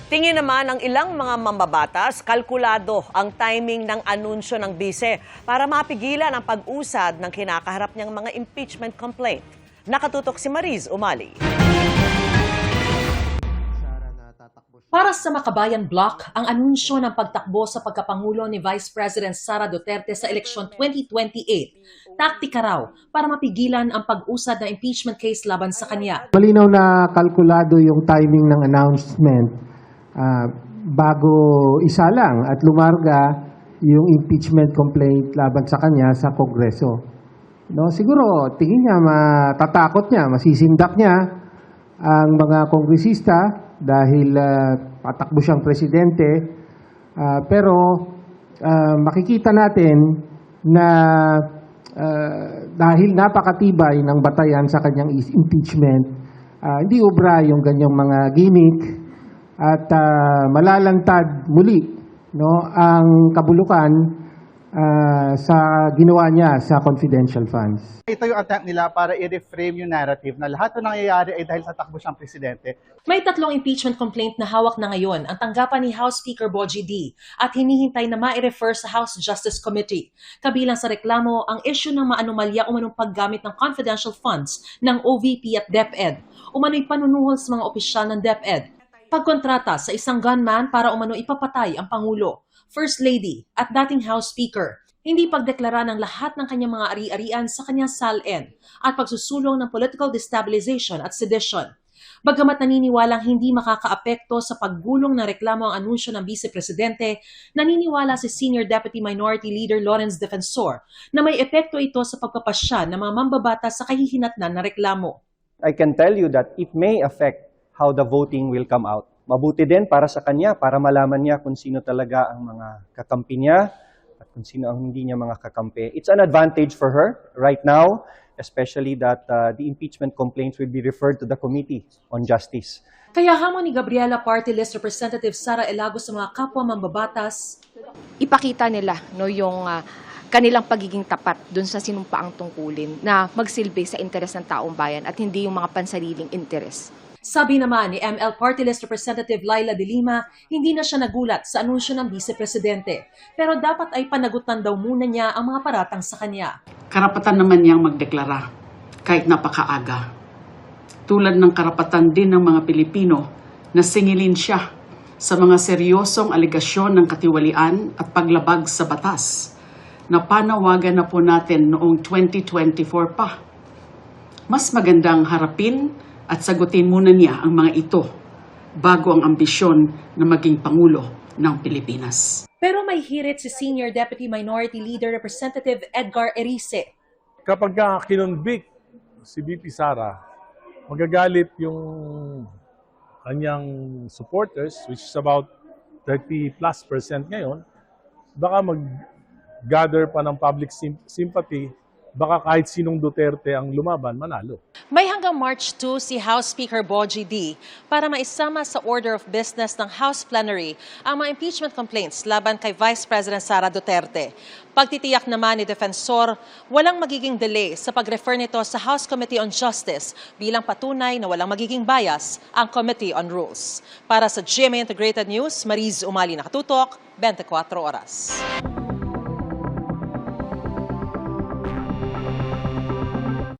Tingin naman ng ilang mga mambabatas, kalkulado ang timing ng anunsyo ng bise para mapigilan ang pag-usad ng kinakaharap niyang mga impeachment complaint. Nakatutok si Mariz Umali. Para sa Makabayan Bloc, ang anunsyo ng pagtakbo sa pagkapangulo ni Vice President Sara Duterte sa eleksyon 2028, taktika raw para mapigilan ang pag-usad ng impeachment case laban sa kanya. Malinaw na kalkulado yung timing ng announcement bago isa lang at lumarga yung impeachment complaint laban sa kanya sa Kongreso. No, siguro tingin niya, matatakot niya, masisindak niya ang mga kongresista dahil patakbo siyang presidente. Pero makikita natin na dahil napakatibay ng batayan sa kanyang impeachment, hindi ubra yung ganyang mga gimmick at malalantad muli, no, ang kabulukan sa ginawa niya sa confidential funds. Ito yung attempt nila para i-reframe yung narrative na lahat ng nangyayari ay dahil sa takbo siyang presidente. May 3 impeachment complaint na hawak na ngayon ang tanggapan ni House Speaker Bogie D. at hinihintay na ma-refer sa House Justice Committee. Kabilang sa reklamo ang issue ng maanumalya umanong paggamit ng confidential funds ng OVP at DepEd. Umano'y panunuhol sa mga opisyal ng DepEd. Pagkontrata sa isang gunman para umano ipapatay ang Pangulo, First Lady at dating House Speaker. Hindi pagdeklara ng lahat ng kanyang mga ari-arian sa kanyang SALN at pagsusulong ng political destabilization at sedition. Bagamat naniniwalang hindi makakaapekto sa paggulong ng reklamo ang anunsyo ng Vice Presidente, naniniwala si Senior Deputy Minority Leader Lawrence Defensor na may epekto ito sa pagpapasya ng mga mambabatas sa kahihinatnan na reklamo. I can tell you that it may affect how the voting will come out. Mabuti din para sa kanya, para malaman niya kung sino talaga ang mga kakampi niya at kung sino ang hindi niya mga kakampi. It's an advantage for her right now, especially that the impeachment complaints will be referred to the Committee on Justice. Kaya hamon ni Gabriela Party List Representative Sara Elago sa mga kapwa mambabatas, ipakita nila yung kanilang pagiging tapat dun sa sinumpaang tungkulin na magsilbi sa interes ng taong bayan at hindi yung mga pansariling interes. Sabi naman ni ML Party List Representative Laila De Lima, hindi na siya nagulat sa anunsyo ng Vice Presidente. Pero dapat ay panagutan daw muna niya ang mga paratang sa kanya. Karapatan naman niyang magdeklara kahit napakaaga. Tulad ng karapatan din ng mga Pilipino na singilin siya sa mga seryosong aligasyon ng katiwalian at paglabag sa batas na panawagan na po natin noong 2024 pa. Mas magandang harapin at sagutin muna niya ang mga ito bago ang ambisyon na maging Pangulo ng Pilipinas. Pero may hirit si Senior Deputy Minority Leader Representative Edgar Erice. Kapag kinonvict si VP Sara, magagalit yung kanyang supporters, which is about 30+% ngayon, baka mag-gather pa ng public sympathy, baka kahit sinong Duterte ang lumaban, manalo. May hanggang March 2 si House Speaker Bogie D. para maisama sa order of business ng House Plenary ang mga impeachment complaints laban kay Vice President Sara Duterte. Pagtitiyak naman ni Defensor, walang magiging delay sa pag-refer nito sa House Committee on Justice bilang patunay na walang magiging bias ang Committee on Rules. Para sa GMA Integrated News, Mariz Umali, nakatutok, 24 oras.